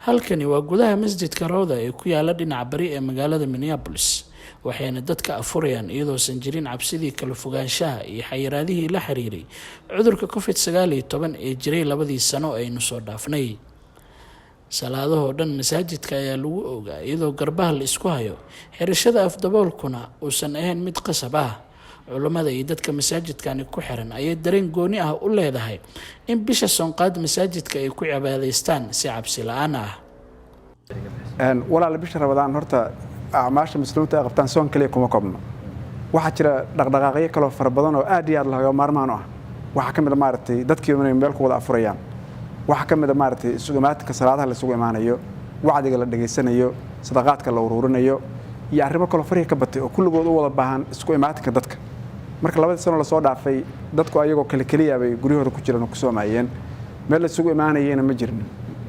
halkani waa gudaha masjidka Rawda ee ku yaala dhinaca bari ee magaalada Minneapolis waxayna dadka afurayaan iyadoo san jirin cabsidii kala fogaanshaha iyo xayiraadihii la xiriiray cudurka COVID-19 ee jiray labadii sano aynu soo dhaafnay salaadaha dhan masaajidka ayaa lagu ogaa iyadoo garbaha la isku hayo xirashada afdaboolkuna uusan ahayn mid qasab ah culimada iyo dadka masaajidkani ku xiran ayay dareen gooni ah u leedahay in bisha soonqaad masaajidka ay ku cibaadaystaan si cabsi la'aan ah walaal bisha Ramadaan horta acmaasha muslimiinta ay qabtaan soon kaliya kuma koobno waxa jira dhaqdhaqaaqyo kale oo fara badan oo aad iyo aad laga maarmaan ah waxa kamid ah maartay dadkii inay meel ku wada afurayaan waxa kamid ah maartay suugaadka salaadaha la isugu imaanayo wacdiga la dhageysanayo sadaqaadka la ururinayo iyo arrimo kale fariiq ka batay oo kulligood u wada baahan isku imaatinka dadka marka labada sano la soo dhaafay dadku ayagoo kaliya bay guriyahooda ku jiraan oo ku soomaayeen meel la isugu imaanayeen ma jirin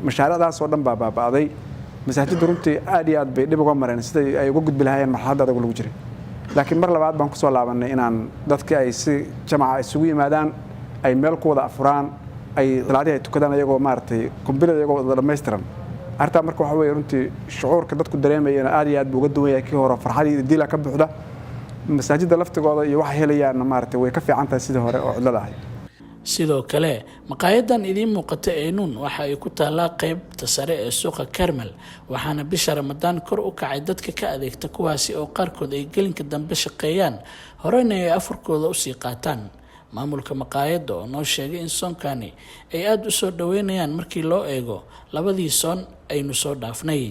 mashaariicdaas oo dhan baabaaday masaajidda runtii aad iyo aad bay dib uga mareen sida ay uga gudbi lahaayeen marxaladda adag lagu jiray laakiin mar labaad baan ku soo laabanay inaan dadka ay si jamaca isugu yimaadaan ay meel ku wada afuraan ay salaadaha tukadaan ayagoo maartay kumbilada ayagoo wada dhameystiran arta marka waxa weey runtii shucuurka dadku dareemayeen aad iyo aad buu uga duwan yahay kii hore farxadii diila ka buuxda masaajidda laftigooda iyo waxa helayaan maartay way ka fiican tahay sidii hore oo cidlada ahayd sidoo kale maqaayadan idin muuqata ee nuun waxa ay ku taalaa qaybta sare ee suuqa Carmel waxaana bisha Ramadaan kor u kacay dadka ka adeegta kuwaasi oo qaarkood ay gelinka dambe shaqeeyaan horena ay afurkooda u sii qaataan maamulka maqaayada oo noo sheegay in soonkani ay aad u soo dhaweynayaan markii loo eego labadii soon aynu soo dhaafnay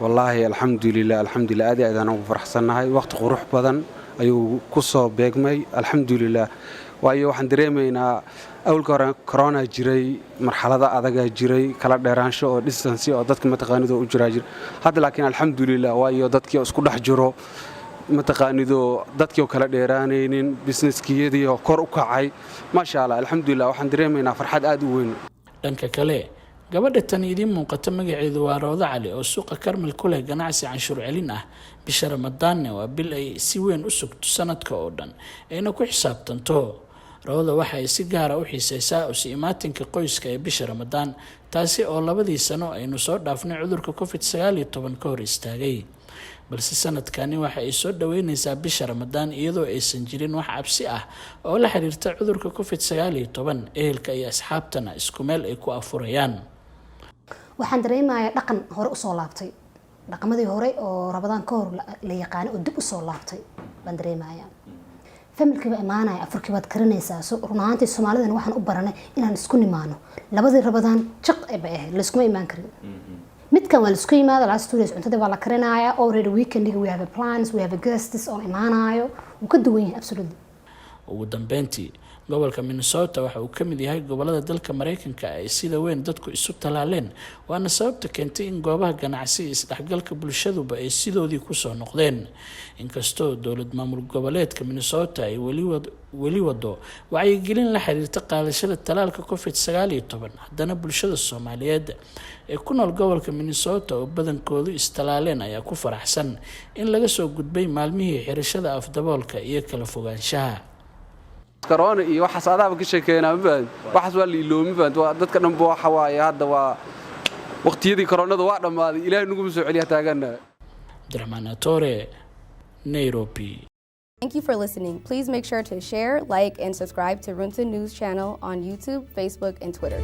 wallahi alxamdulillaah aad aan ugu faraxsanahay waqti qurux badan ayuu ku soo beegmay alxamdulillaah waayo waxaan dareemaynaa awalka hore corona jiray marxalada adag jiray kala dheeraansho oo distance oo dadka mataqaanido u jiray hadda laakiin alxamdulillaah waayo dadkii isku dhex jiro mataqaanido dadkii oo kala dheeraanaynin businesskiyadii oo kor u kacay ma sha Allah alxamdulillaah waxaan dareemaynaa farxad aad u weyn dhanka kale gabadha tan idin muuqata magaceedu waa Rawda Cali oo suuqa Carmel ku leh ganacsi canshuur celin ah bisha Ramadaan waa bil ay si weyn u sugto sanadka oo dhan ayna ku xisaabtanto Rawda waxa ay si gaar ah u xiisaysaa u sii imaatinka qoyska ee bisha Ramadaan taasi oo labadii sano aynu soo dhaafnay cudurka COVID-19 ka hor istaagay balse sanadkani waxa ay soo dhaweynaysaa bisha Ramadaan iyadoo aysan jirin wax cabsi ah oo la xiriirta cudurka COVID-19 ehelka iyo asxaabtana isku meel ay ku afurayaan waxaan dareemayaa dhaqan hore u soo laabtay dhaqamadii hore oo Ramadaan ka hor la yaqaan oo dib u soo laabtay baan dareemayaa familkiiba imaanaya afurkii baad karinaysaa soo runaantii Soomaalidan waxaan u baranay inaan isku nimaano labadii Ramadaan jaq ay baa la isku imaan karin midkan waa la isku yimaado last 2 days cuntada waa la karinayaa already weekend we have a plans we have a guests on imaanayo uu ka duwan yahay absolutely ugu dambeyntii gobolka Minnesota waxa uu kamid yahay gobolada dalka Mareykanka ay sida weyn dadku isu talaaleen waana sababta keentay in goobaha ganacsi isdhexgalka bulshaduba ay sidoodii ku soo noqdeen inkastoo dawlad maamul goboleedka Minnesota ay wali wado wacyigelin la xiriirta qaadashada talaalka COVID-19 haddana bulshada Soomaaliyeed ee ku nool gobolka Minnesota oo badankoodu istalaaleen ayaa ku faraxsan in laga soo gudbay maalmihii xirashada afdaboolka iyo kala fogaanshaha corona iyo waxa saadaaba ka sheekeena waxaas waa liiloomi waa dadka dhanba waxa waaye hadda waa waqtiyadii coronada waa dhamaaday ilaahay nagu soo celiya taagana Abdurrahman Tore Nairobi. Thank you for listening. Please make sure to share, like, and subscribe to Runta News channel on YouTube, Facebook, and Twitter.